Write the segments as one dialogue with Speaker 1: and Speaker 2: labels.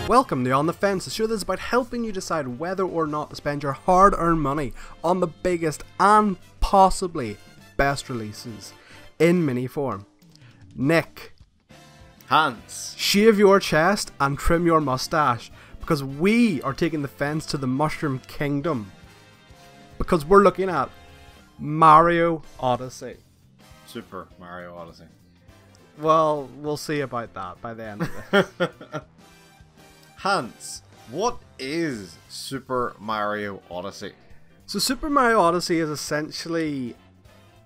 Speaker 1: Welcome to On The Fence, the show that's about helping you decide whether or not to spend your hard-earned money on the biggest and possibly best releases in mini form. Nick,
Speaker 2: Hans,
Speaker 1: shave your chest and trim your mustache, because we are taking the fence to the Mushroom Kingdom, because we're looking at Mario Odyssey.
Speaker 2: Super Mario Odyssey.
Speaker 1: Well, we'll see about that by the end of this.
Speaker 2: Hans, what is Super Mario Odyssey?
Speaker 1: So Super Mario Odyssey is essentially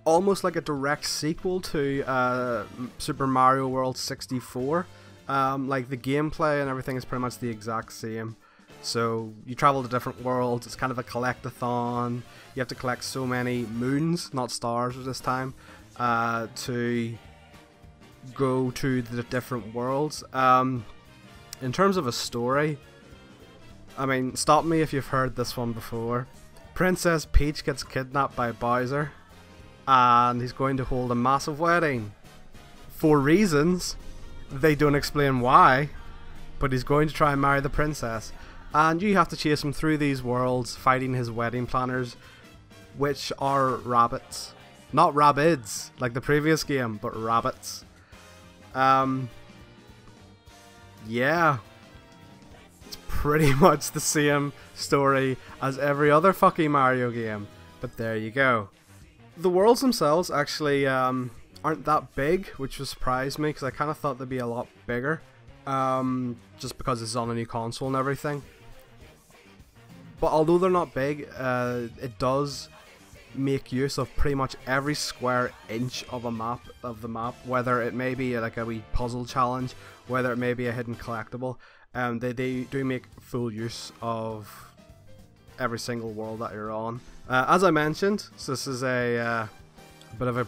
Speaker 1: almost like a direct sequel to Super Mario World 64. Like the gameplay and everything is pretty much the exact same. So you travel to different worlds, it's kind of a collect-a-thon. You have to collect so many moons, not stars at this time, to go to the different worlds. In terms of a story, I mean, stop me if you've heard this one before. Princess Peach gets kidnapped by Bowser, and he's going to hold a massive wedding. For reasons, they don't explain why, but he's going to try and marry the princess. And you have to chase him through these worlds, fighting his wedding planners, which are rabbits. Not rabbids, like the previous game, but rabbits. Yeah, it's pretty much the same story as every other fucking Mario game, but there you go. The worlds themselves actually aren't that big, which was surprised me, because I kind of thought they'd be a lot bigger, just because it's on a new console and everything. But although they're not big, it does make use of pretty much every square inch of the map, whether it may be like a wee puzzle challenge, whether it may be a hidden collectible. They do make full use of every single world that you're on. As I mentioned, so this is a bit of a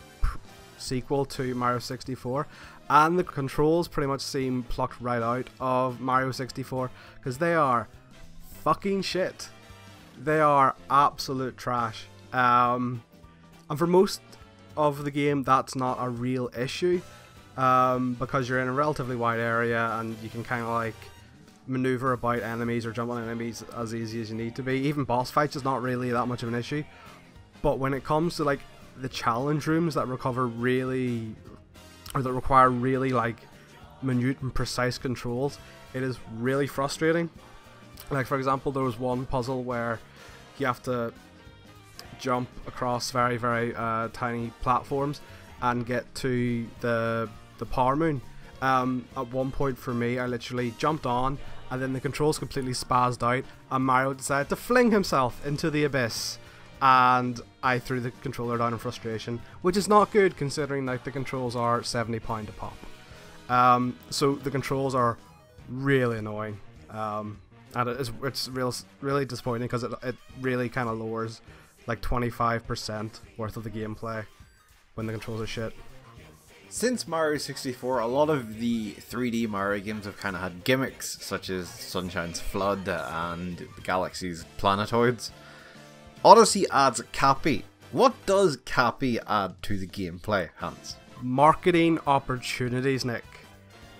Speaker 1: sequel to Mario 64, and the controls pretty much seem plucked right out of Mario 64, because they are fucking shit. They are absolute trash. And for most of the game, that's not a real issue, because you're in a relatively wide area and you can kind of like maneuver about enemies or jump on enemies as easy as you need to be. Even boss fights is not really that much of an issue. But when it comes to like the challenge rooms that require really like minute and precise controls, it is really frustrating. Like for example, there was one puzzle where you have to jump across very tiny platforms and get to the power moon. At one point for me, I literally jumped on, and then the controls completely spazzed out, and Mario decided to fling himself into the abyss, and I threw the controller down in frustration, which is not good considering like the controls are £70 a pop. So the controls are really annoying, and it's really disappointing, because it really kind of lowers like 25% worth of the gameplay when the controls are shit.
Speaker 2: Since Mario 64, a lot of the 3D Mario games have kind of had gimmicks, such as Sunshine's Flood and Galaxy's Planetoids. Odyssey adds Cappy. What does Cappy add to the gameplay, Hans?
Speaker 1: Marketing opportunities, Nick.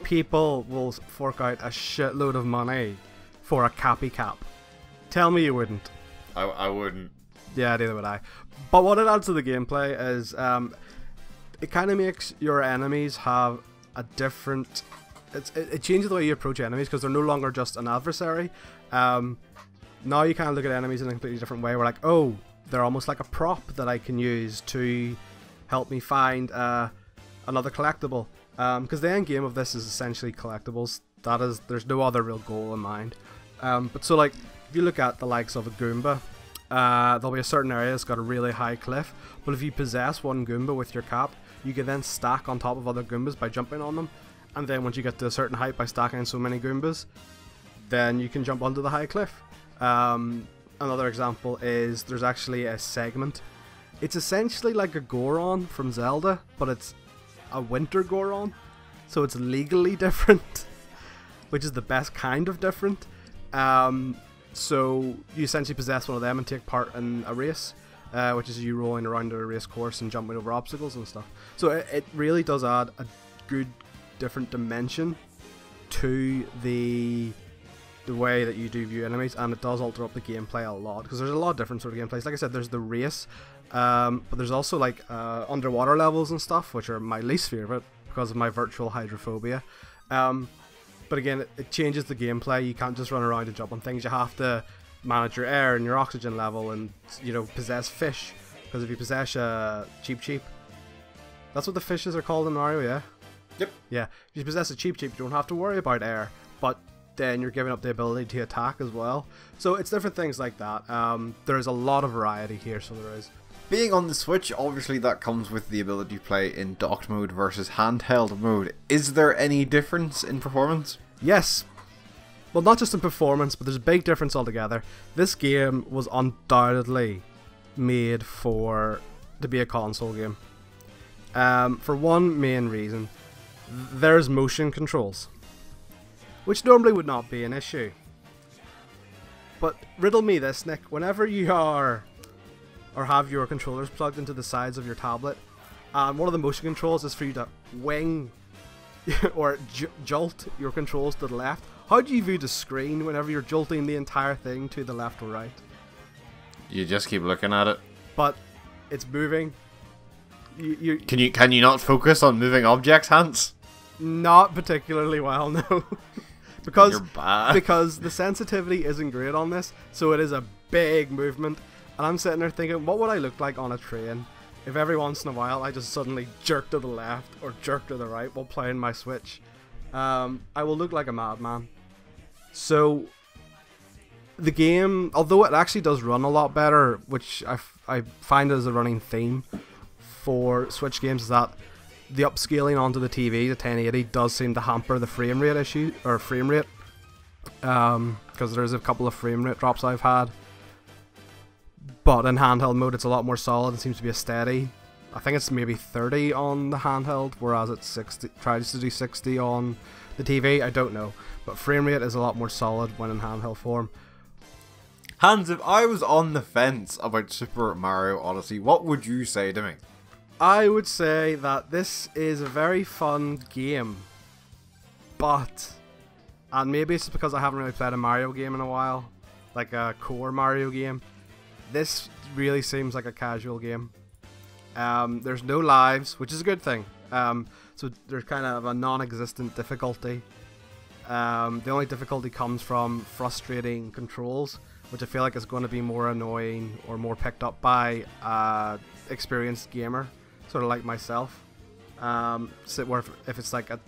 Speaker 1: People will fork out a shitload of money for a Cappy Cap. Tell me you wouldn't.
Speaker 2: I wouldn't.
Speaker 1: Yeah, neither would I. But what it adds to the gameplay is it kind of makes your enemies have a different... It changes the way you approach enemies, because they're no longer just an adversary. Now you kind of look at enemies in a completely different way. We're like, oh, they're almost like a prop that I can use to help me find another collectible. Because the end game of this is essentially collectibles. There's no other real goal in mind. But so like, if you look at the likes of a Goomba, there'll be a certain area that's got a really high cliff, but if you possess one Goomba with your cap, you can then stack on top of other Goombas by jumping on them, and then once you get to a certain height by stacking so many Goombas, then you can jump onto the high cliff. Another example is there's actually a segment. It's essentially like a Goron from Zelda, but it's a winter Goron, so it's legally different, which is the best kind of different. So you essentially possess one of them and take part in a race, which is you rolling around a race course and jumping over obstacles and stuff. So it really does add a good different dimension to the the way that you do view enemies, and it does alter up the gameplay a lot, because there's a lot of different sort of gameplays. Like I said, there's the race, but there's also like underwater levels and stuff, which are my least favorite because of my virtual hydrophobia. But again, it changes the gameplay. You can't just run around and jump on things. You have to manage your air and your oxygen level, and possess fish, because if you possess a cheap, that's what the fishes are called in Mario, yeah?
Speaker 2: Yep.
Speaker 1: Yeah, if you possess a cheap, you don't have to worry about air, but then you're giving up the ability to attack as well. So it's different things like that. There's a lot of variety here, so there is.
Speaker 2: Being on the Switch, obviously that comes with the ability to play in docked mode versus handheld mode. Is there any difference in performance?
Speaker 1: Yes. Well, not just in performance, but there's a big difference altogether. This game was undoubtedly made to be a console game. For one main reason, there's motion controls, which normally would not be an issue. But riddle me this, Nick. Whenever you are or have your controllers plugged into the sides of your tablet, one of the motion controls is for you to wing or jolt your controls to the left. How do you view the screen whenever you're jolting the entire thing to the left or right?
Speaker 2: You just keep looking at it.
Speaker 1: But it's moving.
Speaker 2: Can you not focus on moving objects, Hans?
Speaker 1: Not particularly well, no. because
Speaker 2: You're bad.
Speaker 1: Because the sensitivity isn't great on this, so it is a big movement. And I'm sitting there thinking, what would I look like on a train if every once in a while I just suddenly jerk to the left or jerk to the right while playing my Switch? I will look like a madman. So the game, although it actually does run a lot better, which I find as a running theme for Switch games, is that the upscaling onto the TV to 1080 does seem to hamper the frame rate issue, or frame rate, because there's a couple of frame rate drops I've had. But in handheld mode, it's a lot more solid. It seems to be a steady. I think it's maybe 30 on the handheld, whereas it's 60. Tries to do 60 on the TV. I don't know, but frame rate is a lot more solid when in handheld form.
Speaker 2: Hans, if I was on the fence about Super Mario Odyssey, what would you say to me?
Speaker 1: I would say that this is a very fun game, but, and maybe it's because I haven't really played a Mario game in a while, like a core Mario game, this really seems like a casual game. There's no lives, which is a good thing. So there's kind of a non-existent difficulty. The only difficulty comes from frustrating controls, which I feel like is going to be more annoying or more picked up by experienced gamer, sort of like myself. Where if it's like a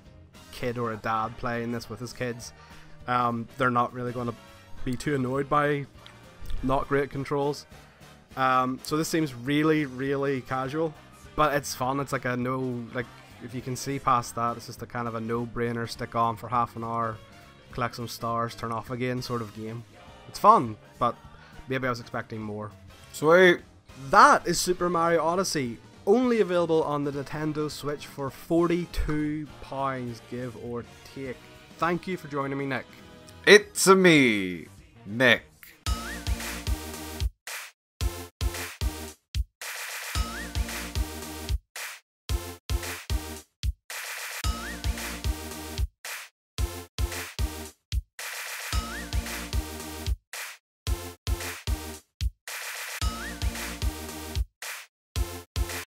Speaker 1: kid or a dad playing this with his kids, they're not really going to be too annoyed by not great controls. So this seems really, really casual, but it's fun. It's like if you can see past that, it's just a kind of a no-brainer, stick on for half an hour, collect some stars, turn off again sort of game. It's fun, but maybe I was expecting more.
Speaker 2: Sweet.
Speaker 1: That is Super Mario Odyssey, only available on the Nintendo Switch for £42, give or take. Thank you for joining me, Nick.
Speaker 2: It's-a me, Nick.